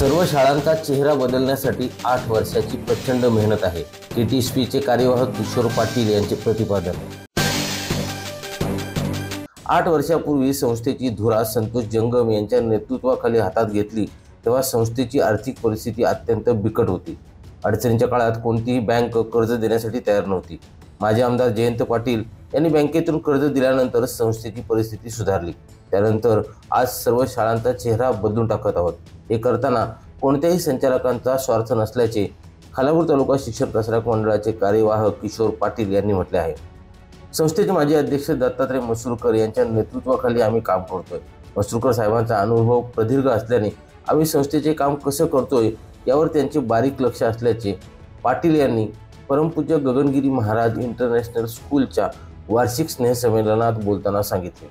सर्व शाळांचा चेहरा बदलण्यासाठी 8 वर्षाची प्रचंड मेहनत आहे. KTSPचे कार्यवाह किशोर पाटील यांचे प्रतिपादन. 8 वर्षापूर्वी संस्थेची धुरा संतोष जंगम यांच्या नेतृत्वाखाली हातात घेतली तेव्हा संस्थेची आर्थिक परिस्थिती अत्यंत बिकट होती. अडचणीच्या काळात कोणतीही बँक कर्ज देण्यासाठी तयार नव्हती. माजी आमदार जयंत पाटील यांनी बँकेतून कर्ज दिल्यानंतर संस्थेची परिस्थिती सुधारली. त्यानंतर आज सर्व शाळांचा चेहरा बदलून टाकत आहोत. हे करताना कोणत्याही संचालकांचा स्वार्थ नसल्याचे खालापूर तालुका शिक्षण प्रसारक मंडळाचे कार्यवाह किशोर पाटील यांनी म्हटले आहे. संस्थेचे माजी अध्यक्ष दत्तात्रय मसूरकर यांच्या नेतृत्वाखाली आम्ही काम करतोय. मसूरकर साहेबांचा अनुभव प्रदीर्घ असल्याने आम्ही संस्थेचे काम कसं करतोय यावर त्यांचे बारीक लक्ष असल्याचे पाटील यांनी परमपूज्य गगनगिरी महाराज इंटरनॅशनल स्कूलच्या वार्षिक स्नेहसंमेलनात बोलताना सांगितले.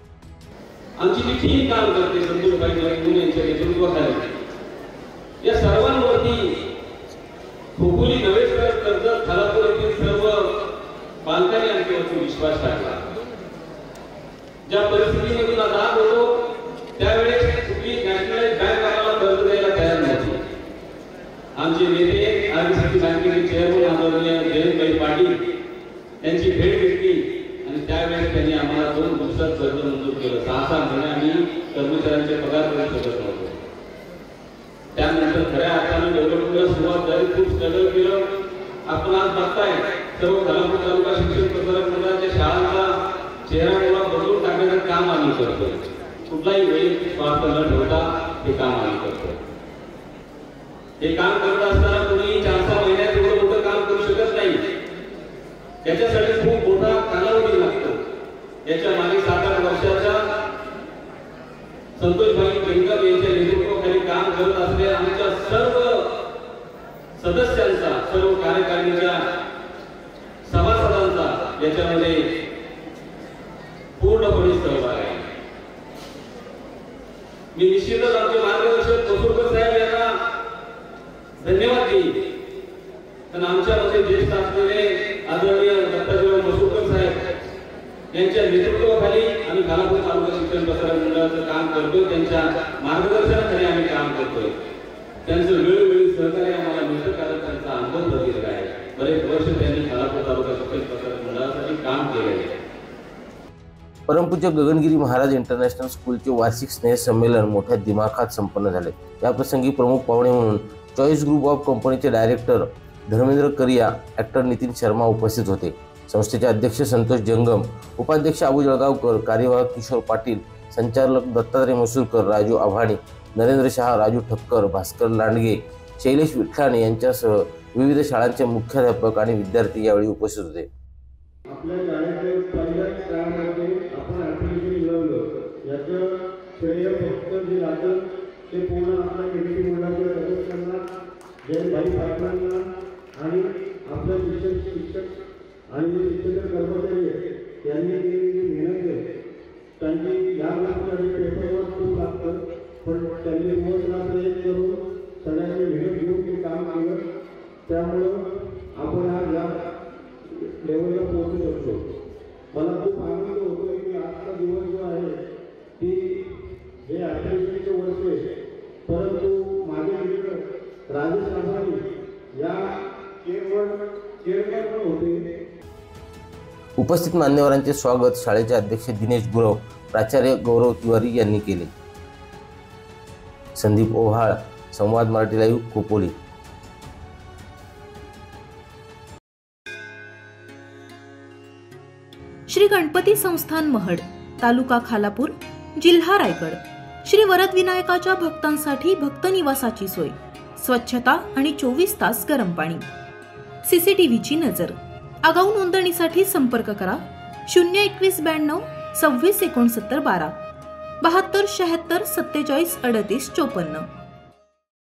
आमची जी टीम काम करते संतोषभाई यांच्या नेतृत्वाखाली या सर्वांवरती खोपोली नवेकर कर्जत खालापूर येथील सर्व पालकांनी आमच्यावरती विश्वास टाकला. ज्या परिस्थितीमधून आज होतो त्यावेळेस कुठली नॅशनलाइज बँक आम्हाला कर्ज द्यायला तयार नव्हती. आमचे नेते आरबीसी बँकेचे चेअरमन आदरणीय जयंतभाई पाटील यांची भेट घेतली आणि त्यावेळेस त्यांनी आम्हाला 2 दिवसात कर्ज मंजूर केलं. 6 महिने आम्ही कर्मचाऱ्यांचे पगार करू शकत नव्हतो. त्यानंतर खऱ्या अर्थाने डेव्हलपमेंटला सुरुवात झाली. खूप स्ट्रगल केलं. आपण आज बघताय सर्व खालापूर तालुका शिक्षण प्रसारक मंडळाच्या शाळांचा चेहरा बदलून टाकण्याचं काम आम्ही करतोय. कुठलाही वैयक्तिक स्वार्थ न ठेवता हे काम आम्ही करतोय. हे काम करत असताना कोणी 4-6 महिन्यात एवढं मोठं काम करू शकत नाही. त्याच्यासाठी खूप मोठा कालावधी लागतो. याच्या मागे 7-8 वर्षाच्या संतोषभाई जंगम यांच्या नेतृत्वाखाली काम करत असलेल्या आमच्या सर्व सदस्यांचा, सर्व कार्यकारिणीच्या सभासदांचा याच्यामध्ये पूर्णपणे सहभाग आहे. मी निश्चितच आमचे मार्गदर्शक मसूरकर साहेब यांना धन्यवाद देईन. पण आमच्यामध्ये ज्येष्ठ असलेले आदरणीय दत्तात्रय मसूरकर साहेब यांच्या नेतृत्वाखाली आम्ही खालापूर तालुका शिक्षण प्रसारक मंडळाचं काम करतोय. त्यांच्या मार्गदर्शनाखाली आम्ही काम करतोय. त्यांचं वेळोवेळी सहकार्य आम्हाला मिळतं कारण त्यांचा अनुभव प्रदीर्घ आहे. बरेच वर्ष त्यांनी खालापूर तालुका शिक्षण प्रसारक मंडळासाठी काम केले. परमपूज्य गगनगिरी महाराज इंटरनॅशनल स्कूलचे वार्षिक स्नेहसंमेलन मोठ्या दिमाखात संपन्न झाले. याप्रसंगी प्रमुख पाहुणे म्हणून चॉईस ग्रुप ऑफ कंपनीचे डायरेक्टर धर्मेंद्र करिया, ॲक्टर नितीन शर्मा उपस्थित होते. संस्थेचे अध्यक्ष संतोष जंगम, उपाध्यक्ष अबू जळगावकर, कार्यवाह किशोर पाटील, संचालक दत्तात्रय मसूरकर, राजू आव्हाणे, नरेंद्र शहा, राजू ठक्कर, भास्कर लांडगे, शैलेश विठ्ठाणे यांच्यासह विविध शाळांचे मुख्याध्यापक आणि विद्यार्थी यावेळी उपस्थित होते. आपल्या शाळेचे पहिल्याच काळामध्ये आपण ॲप्लिकेशन मिळवलं याचं श्रेय फक्त जे राहतं ते पूर्ण आपल्या केंद्रीय मंडळाच्या सदस्यांना, जयंतभाई पाटलांना आणि आपल्या शिक्षक आणि जे शिक्षक कर्मचारी आहेत त्यांनी केलेली मेहनत आहे. त्यांची या गोष्टीसाठी पेपरवर खूप लागतं पण त्यांनी दिवस रात्र एक करून सगळ्यांनी मेहनत घेऊन ते काम केलं. त्यामुळं आपण आज या लेवलला पोहोचू शकतो. मला खूप आनंद होतो की आजचा दिवस जो आहे ती हे 88चे वर्ष आहे. परंतु माझे मित्र राजेश आंबानी या चेअरमन होते. उपस्थित मान्यवरांचे स्वागत शाळेचे अध्यक्ष दिनेश गुरव, प्राचार्य गौरव तिवारी यांनी केले. संदीप ओव्हाळ, संवाद मराठी लाईव्ह, खोपोली. श्री गणपती संस्थान महड, तालुका खालापूर, जिल्हा रायगड. श्री वरद विनायकाच्या भक्तांसाठी भक्त निवासाची सोय, स्वच्छता आणि 24 तास गरम पाणी. CCTVची नजर. आगाऊ नोंदणीसाठी संपर्क करा 02192 26 69 12 72 76 47 38 54.